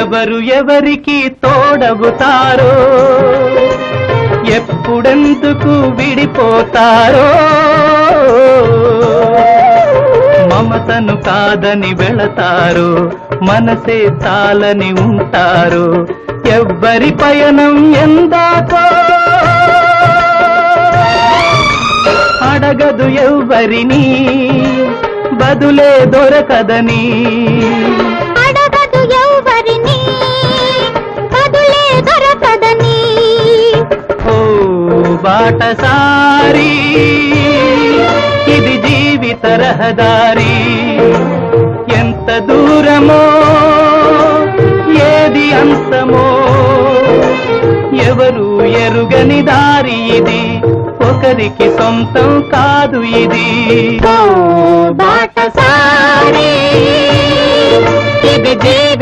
ఎవరు ఎవరికి తోడవుతారో ఎప్పుడెందుకు విడిపోతారో మమతను కాదని వెళతారు మనసే చాలని ఉంటారు ఎవ్వరి పయనం ఎందాకో అడగదు ఎవ్వరిని బదులే దొరకదని అడగదు ఎవ్వరిని బదులే దొరకదని ఓ బాటసారి ఇది జీవిత రహదారి ఎంత దూరమో ఏది అంతమో ఎవరు ఎరుగని దారి ఇది ఒకరికి సొంతం కాదు ఇది ఓ బాటసారి ఇది జీవిత